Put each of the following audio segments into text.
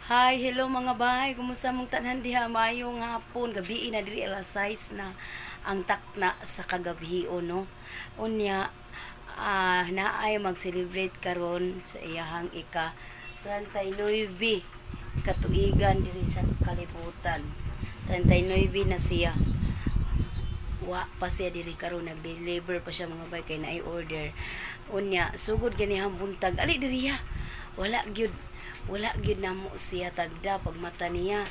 Hi, hello mga bahay. Kumusta mong tanan diha? Mayong hapon, gabi na diri alas 6 na ang takna sa kagabi no. Unya naay mag-celebrate karon sa iyahang ika 39 katuigan diri sa kalibutan. 39 na siya. Wa pa siya diri karon, nag-deliver pa siya mga bay kay naay order. Unya sugod ganihang buntag ali diri ya. Wala gyud namo siya tagda pag mata niya.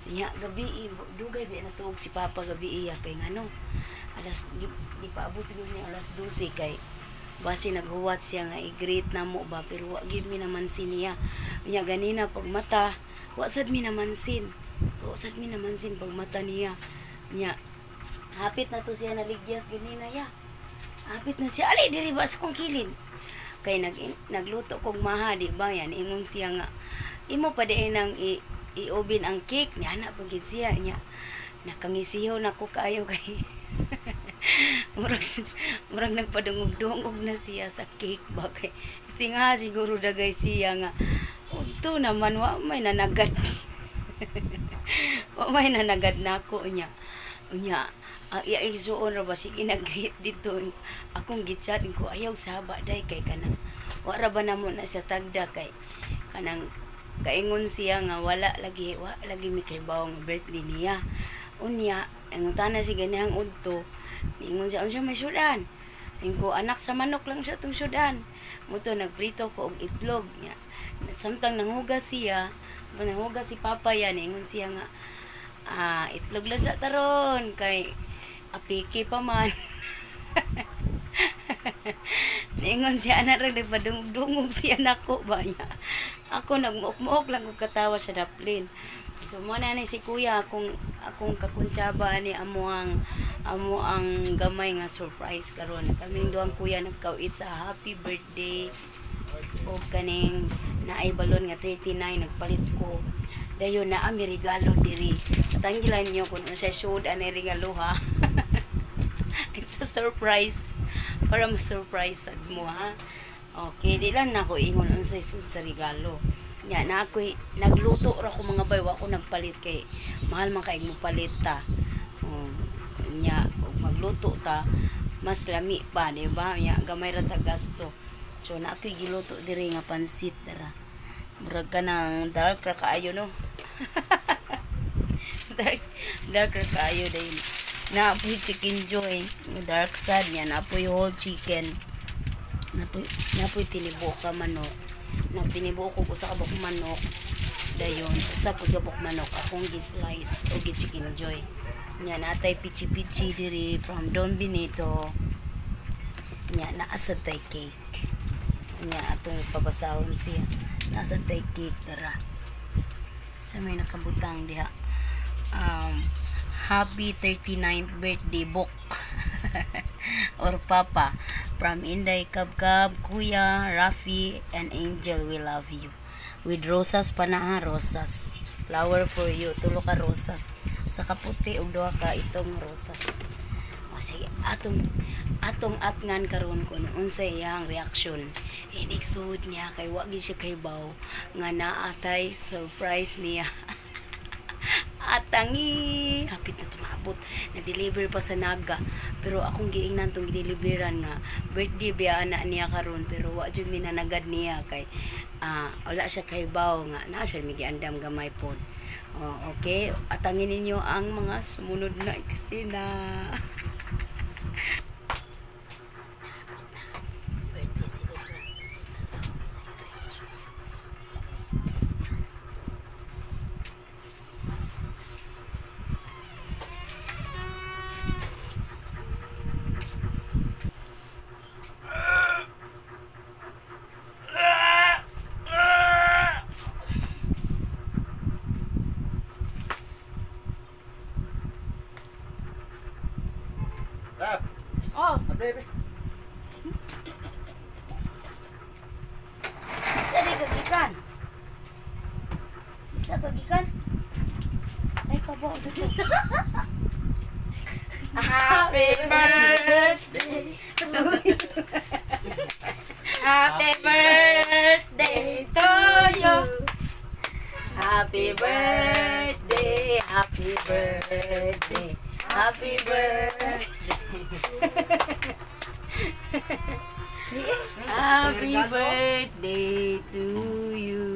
Nya gabi dugay bi natuog si Papa gabi iya kay ngano. Di pa abot siguro ni alas 12 kay basi naghuwat siya nga i-greet namo ba pero wa gyud mi namansin niya. Nya ganina pag mata wa sad mi namansin. Pag mata niya. Nya hapit na to siya naligyas ganina ya. Hapit na siya ali diri ba sa kong kilid. Kay nagluto kog maha di ba yan ingon siya nga imo pa di nang i-oven ang cake niya na pagid siya niya nakangisiyo na ko kaayo kay murag nagpadungog-dungog na siya sa cake ba kay tinga siguro dagay siya nga udto naman wa may nanagad nako niya iya igsuon ra ba sige nag-greet dito akong gichat ko ayaw saba day kay kanang wala ba namo na siya tagda kay kanang kaingon siya nga wala lagi mi kay bawang birthday niya unya ang tana si ganihang udto ingon siya unsa may sudan ko anak sa manok lang siya tong sudan muto nagprito ko og itlog nya samtang nanghugas siya nanghugas si Papa yan ingon siya nga itlog lang siya taron kay apiki pa man. Ningon siya na rin nagpadungog siya nako ba niya. Ako nagmuok-muok lang kung katawa sa daplin. So mo na ni si kuya akong kakuntsaba ni amo ang gamay nga surprise karon. Kaming duang kuya nagkawit sa happy birthday o kaning naay balon nga 39 nagpalit ko. Dayon na ami regalo diri. Tanggilan niyo kung sa shoot ani regalo ha. It's a surprise para ma-surprise sad mo ha. Okay, di lang nako ingon unsay sud sa regalo. Nya na ako nagluto ra ko mga bay wa ko nagpalit kay mahal man kay mo palit ta. Nya magluto ta mas lami pa di ba? Nya gamay ra ta gasto. So na ako giluto diri nga pansit dara. Murag ka ng dark ra kaayo no. dark ra kaayo dahil naapoy chicken joy dark sad niya naapoy whole chicken naapoy tinibo ka manok tinibo ko sa kabok manok dayon sa kabok manok akong gi-slice o gi-chicken joy niya natay pichi diri from Don Benito niya naasad tay cake niya atong pabasahon siya naasad tay cake dara sa may nakabutang diha happy 39th birthday book or Papa from Inday Kabkab, Kuya, Rafi, and Angel, we love you. With rosas pa na ha, rosas. Flower for you, tulo ka rosas. Sa kaputi, ug duha ka itong rosas. O sige, atong atngan karon ko unsay iyang reaction. Inigsud niya kay wa gyud siya kay baw nga naatay surprise niya. Atangi hapit na tumabot na-deliver pa sa Naga pero akong giingnan tong deliveran nga birthday biya ana niya karon pero wa jud mi nanagad niya kay wala siya kay baw nga na siya migiandam gamay pod. Okay, atangin ninyo ang mga sumunod na eksena. Oh, baby. Isa kagikan. Ay kabaw dito. Happy birthday to you. Happy birthday to you. Happy birthday, happy birthday, happy birthday. Happy birthday to you.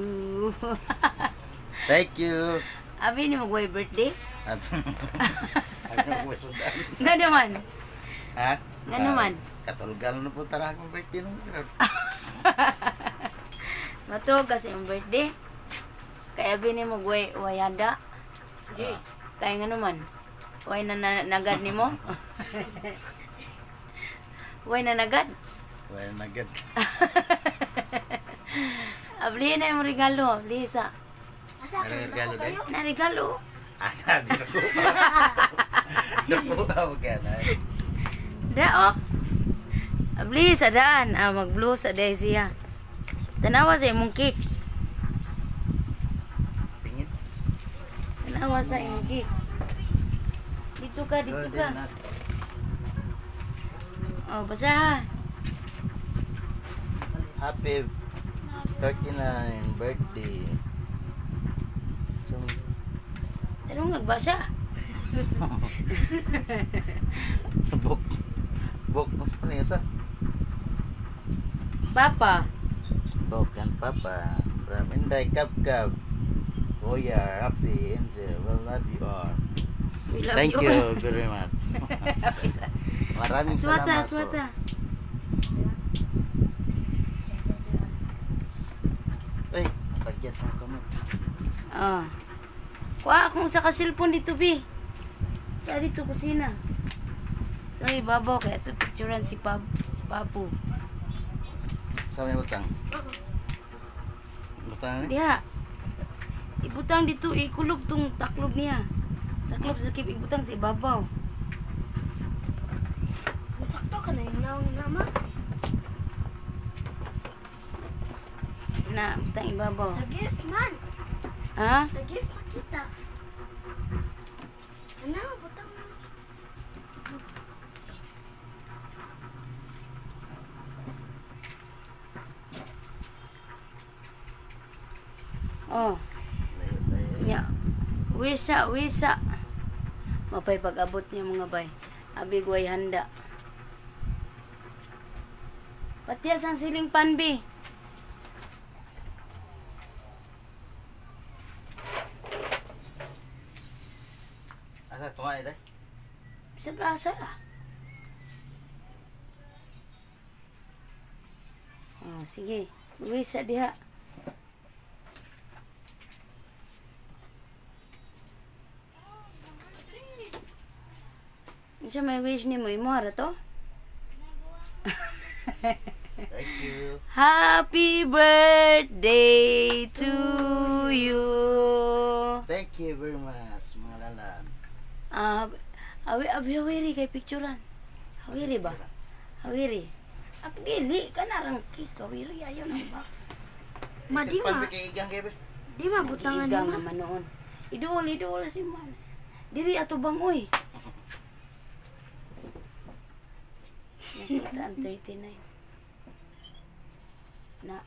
Thank you. Abi ni mag birthday? Ano mo sudan? Nga naman. Ha? Nga naman. Katulgan na po tara akong birthday nung Matug kasi yung birthday. Kaya abi ni mag wayanda. Kaya nga naman. Way na nagad ni mo? Way na nagad? Well, nagad. Abli na yung regalo. Abli sa. Ano yung regalo din? Na regalo. Di na ko. Naku ka magana. Da oh. Abli sa daan. Mag-blue sa siya. Tanawa sa imong cake. Tingin. Tanawa sa imong cake. Dito ka, dito ka. Oh, basa ha. Happy 39 birthday. Tanong nagbasa. Bok. Bok. Ano yun sa? Papa. Bokan Papa. From Inday Kapkap. Kuya, Happy, Angel. Well, love you all. We love Thank you very much. Maraming Swata, salamat swata. po. Uy, sagyas mo kami. Oh. Kuha akong sa kasilpon dito, Bi. Kaya dito, kusina. Ito ay babaw, kaya ito picturean si Papu. Saan may butang? Butang ni? Diha. Ibutang dito, ikulob tong taklob niya. Taklob sa kip, ibutang sa ibabaw. Nasakto ka na yung naong ni Mama. Na, butang ibabaw. Sa gift man. Ha? Sa gift makita. Ano, butang na. Oh. Layo. Nya. Wisa, wisa. Mapay pag-abot niya mga bay. Abi guay handa. Patias ang siling panbi. Asa, tumae deh. Sagasa. Oh, sige. Wisa diha. Isa may wish ni mo imo hara to? Thank you. Happy birthday to you. Thank you very much, mga lalan. Hawiri kay picturean. Hawiri ba? Hawiri. Ak dili ka narang cake. Hawiri ayaw ng box. Madi ma. Igang kayo ba? Di ma butangan Igang ni ma. naman noon. Idol si man. Diri ato bang oy. Nakita ang 39. Na,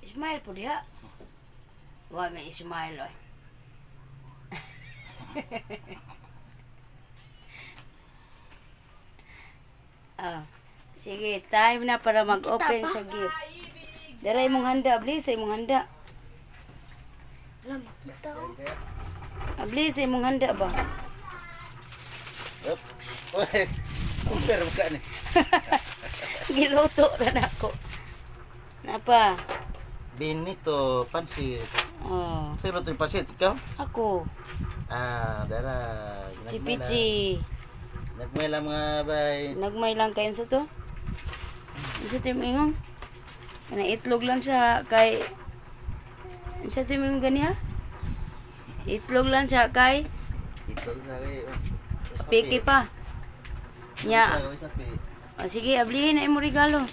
smile po diha. Why may smile oy. Sige, time na para mag-open sa gift. Daray mong handa, abli sa imong handa. Alam, makita ko. Abli sa imong handa ba? Yup. Uy, kumper ka ni. Giluto na ako. Napa? Benito, pansit. Oh, Sa'yo ba ito yung pansit? Ikaw? ako. Dara. Chipichi. Nagmay lang mga bay. Nagmay lang kayo sa to? Isa timingong? Kana itlog lang siya kay... Isa timingong ganiha? Itlog lang siya kay... Ito sa rin. Piki pa. Nya. Sapi. O sige, ablihin na imo regalo.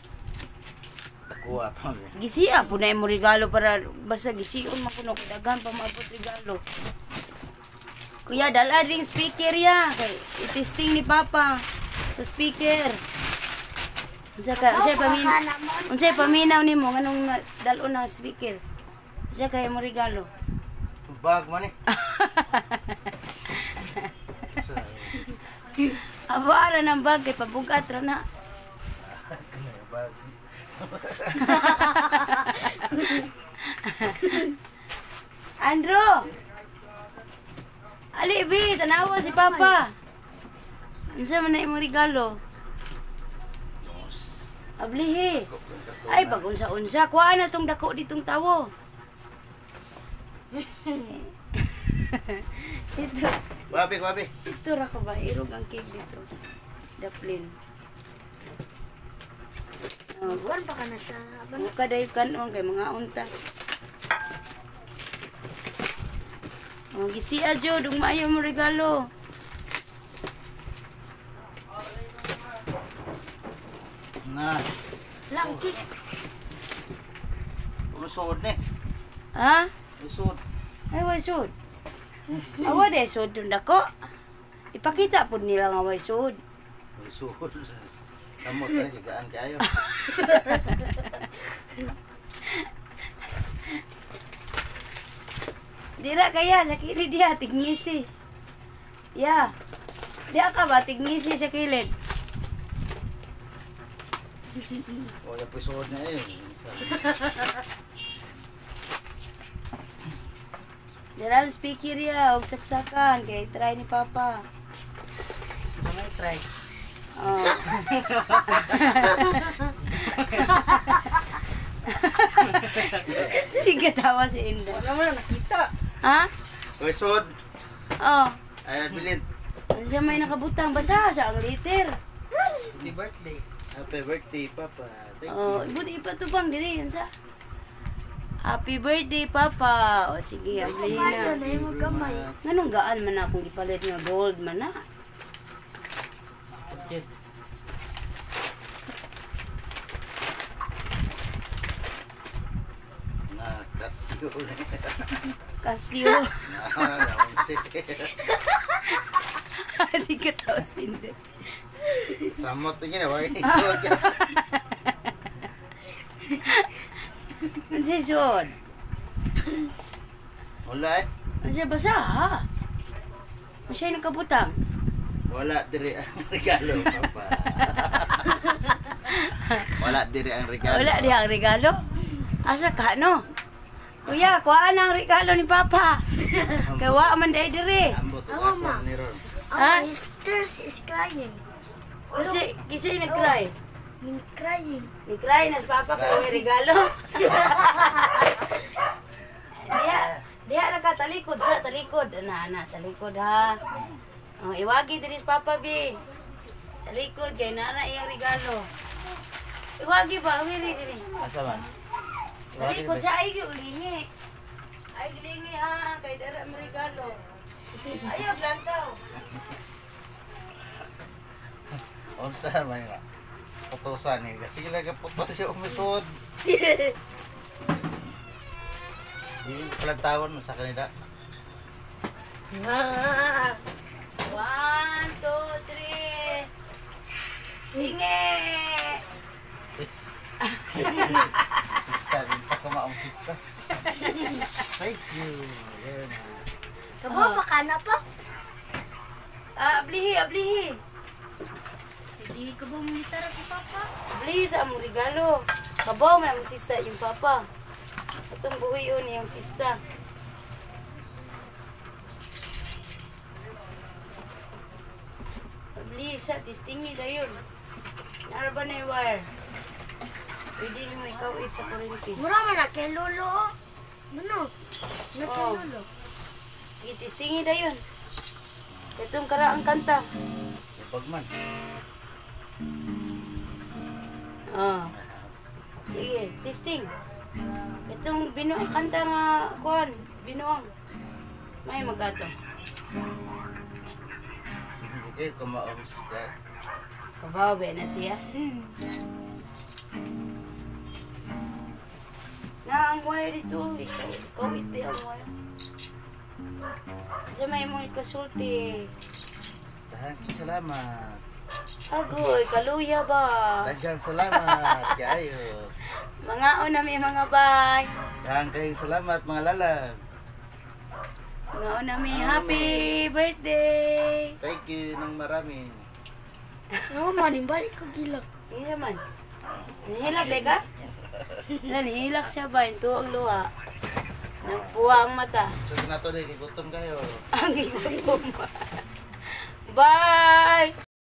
Takuha pa. Gisiya po na imo regalo para basta gisiyon makuno kay daghan pa maabot regalo. Kuya, dala ring speaker ya. Kay i-testing ni Papa sa speaker. Unsay paminaw nimo nganong dalo na speaker. Unsay kay mo regalo? bag man eh. Abara ng bag kay pabugat ra na. Bag. Andrew! Ali, bi, tanawa si Papa. Unsa man na imong regalo? Ablihi. Ay, pag unsa-unsa, kuha na tong dako ditong tawo. Ito. Wabi. Ito ra ka ba? Irog ang cake dito. Daplin. Oh, Buwan pa ka na sa buka dayo kanon kay mga unta. Oh, gisiya jo, dung maayo mo regalo. Na, langkit. ulusod ni. Ha? Ulusod. Ay, way sud. Awa de sud dun dako. Ipakita pud nila nga way sud. Ulusod. Samot na jagaan kayo. Dira kaya sa kilid dia tigngisi. Ya. Dia ka ba tigngisi sa kilid? O, episode na eh. Dira speaker ya og saksakan kay try ni Papa. Sa may try. Oh. Sige tawa si Inda. Wala mo na nakita. Ha? Ulusod. Oh. Ay, bilid. Ano siya may nakabutang basa sa ang liter. Happy birthday. Happy birthday, Papa. Thank Oh, you. ibuti ipatubang diri yun sa. Happy birthday, Papa. O sige, ang Kamay na. na yung magkamay. Nganong gaan man akong ipalit nga gold man na. Na, kasyo. Kasyo. Sige. Sige tawa si Inda. Samot na yun. Wala isod yan. Ano siya syon? Wala eh. Ano siya basa ha? Ano siya yung nakabutang? Wala diri ang regalo, Papa. Wala diri ang regalo. Wala di ang regalo? Asa ka no? Kuya, kuha na ang regalo ni Papa. Kaya wa man dahil diri. Ambot o Ako, asar ma. ni Ron. Ha? Our sisters is crying. Kasi nag-cry. Min crying. Nag-cry na si Papa kaya may regalo. Diha na ka, talikod sa, talikod. Ana, talikod ha. Oh, iwagi diri si Papa B. Talikod, kaya na iyang regalo. Iwagi ba? Wiri diri. Asa man? Talikod sa ay ulingi. Ay gilingi ha, kay dara ang regalo. Ayaw, blantaw. Unsa man nga? Putusan ni. Kasi talaga putos siya umisod. Di palagtawan sa kanila. 1, 2, 3. Lingi! Sista, hindi ko maong sista. Thank you. Very much. Kabo pa ka na pa. Ablihi, ablihi. Sige, kabo mo tara si Papa. Ablihi sa among regalo. Kabaw man ang sista yung Papa. Atong buhay yun yung sista. Ablihi sa, testingi dayon. Nara ba na yung wire? Pwede nyo ikawit sa kurente. Mura man na kay Lolo. Ano? Na kay Oh. Lolo. Itistingi dayon. Katong karaang kanta. Ipag man. Oh. Sige, testing. Itong binuang kanta nga kuan, binuang. May magato. Hindi kayo ko maong sista. Kabaw ba na siya? Na ang wire dito, isa kawit di ang wire. Sa may mong ikasulti. Dahan salamat. Agoy, kaluya ba? Daghang salamat. Kaayos. Mga na may mga bay. Dahan kayong salamat mga lalag. Ngao nami happy birthday. Thank you ng marami. Ako balik ko gila. Ini naman. Nihilak ka? Nihilak siya ba? Ito ang luha. Nagpuwa ang mata. So sinato din, igutom kayo. Ang igutom. Bye!